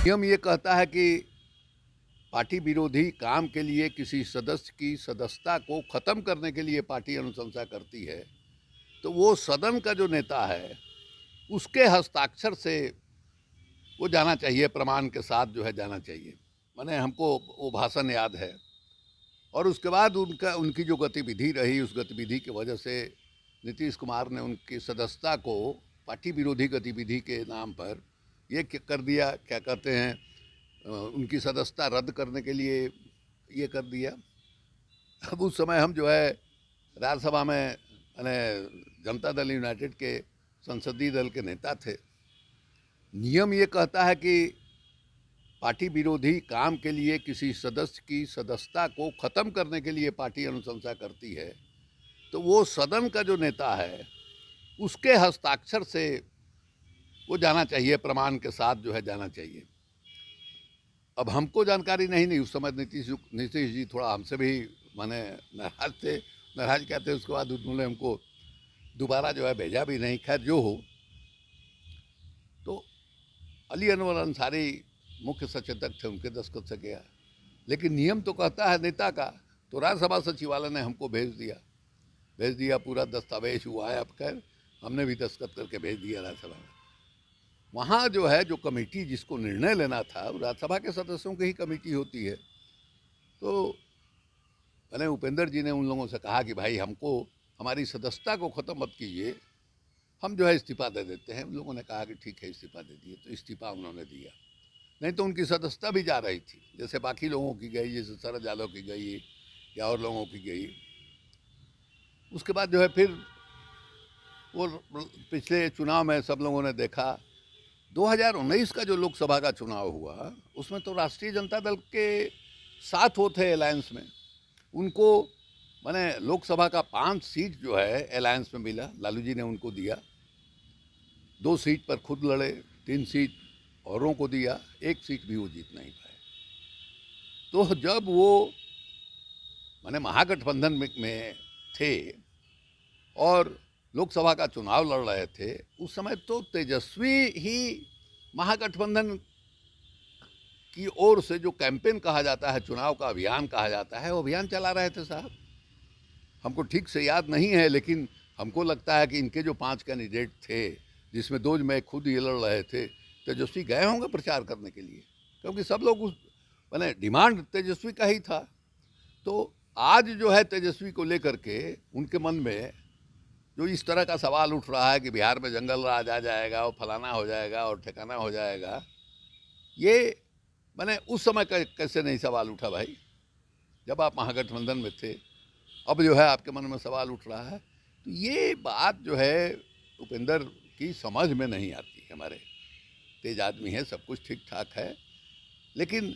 नियम ये कहता है कि पार्टी विरोधी काम के लिए किसी सदस्य की सदस्यता को खत्म करने के लिए पार्टी अनुशंसा करती है तो वो सदन का जो नेता है उसके हस्ताक्षर से वो जाना चाहिए, प्रमाण के साथ जो है जाना चाहिए। माने हमको वो भाषण याद है और उसके बाद उनकी जो गतिविधि रही, उस गतिविधि की वजह से नीतीश कुमार ने उनकी सदस्यता को पार्टी विरोधी गतिविधि के नाम पर ये कर दिया, क्या कहते हैं, उनकी सदस्यता रद्द करने के लिए ये कर दिया। अब उस समय हम जो है राज्यसभा में जनता दल यूनाइटेड के संसदीय दल के नेता थे। नियम ये कहता है कि पार्टी विरोधी काम के लिए किसी सदस्य की सदस्यता को खत्म करने के लिए पार्टी अनुशंसा करती है तो वो सदन का जो नेता है उसके हस्ताक्षर से वो जाना चाहिए, प्रमाण के साथ जो है जाना चाहिए। अब हमको जानकारी नहीं उस समय नीतीश जी थोड़ा हमसे भी माने नाराज थे, नाराज क्या थे। उसके बाद उन्होंने हमको दोबारा जो है भेजा भी नहीं। खैर जो हो, तो अली अनवर अंसारी मुख्य सचेतक थे, उनके दस्तखत से गया। लेकिन नियम तो कहता है नेता का, तो राज्यसभा सचिवालय ने हमको भेज दिया, पूरा दस्तावेज हुआ है। अब खैर हमने भी दस्तखत करके भेज दिया राज्यसभा में। वहाँ जो है, जो कमेटी जिसको निर्णय लेना था, राज्यसभा के सदस्यों की ही कमेटी होती है। तो मैंने उपेंद्र जी ने उन लोगों से कहा कि भाई हमको हमारी सदस्यता को ख़त्म मत कीजिए, हम जो है इस्तीफा दे देते हैं। उन लोगों ने कहा कि ठीक है इस्तीफा दे दिए, तो इस्तीफा उन्होंने दिया। नहीं तो उनकी सदस्यता भी जा रही थी, जैसे बाकी लोगों की गई, जैसे शरद यादव की गई या और लोगों की गई। उसके बाद जो है फिर वो पिछले चुनाव में सब लोगों ने देखा, 2019 का जो लोकसभा का चुनाव हुआ उसमें तो राष्ट्रीय जनता दल के साथ वो थे अलायंस में। उनको माने लोकसभा का 5 सीट जो है अलायंस में मिला, लालू जी ने उनको दिया। 2 सीट पर खुद लड़े, 3 सीट औरों को दिया, 1 सीट भी वो जीत नहीं पाए। तो जब वो माने महागठबंधन में थे और लोकसभा का चुनाव लड़ रहे थे, उस समय तो तेजस्वी ही महागठबंधन की ओर से जो कैंपेन कहा जाता है, चुनाव का अभियान कहा जाता है, वो अभियान चला रहे थे साहब। हमको ठीक से याद नहीं है, लेकिन हमको लगता है कि इनके जो 5 कैंडिडेट थे, जिसमें 2 में खुद ये लड़ रहे थे, तेजस्वी गए होंगे प्रचार करने के लिए, क्योंकि सब लोग उस माने डिमांड तेजस्वी का ही था। तो आज जो है तेजस्वी को लेकर के उनके मन में जो इस तरह का सवाल उठ रहा है कि बिहार में जंगल राज आ जाएगा और फलाना हो जाएगा और ठिकाना हो जाएगा, ये मैंने उस समय कैसे नहीं सवाल उठा भाई, जब आप महागठबंधन में थे। अब जो है आपके मन में सवाल उठ रहा है। तो ये बात जो है उपेंद्र की समझ में नहीं आती। हमारे तेज आदमी है, सब कुछ ठीक ठाक है, लेकिन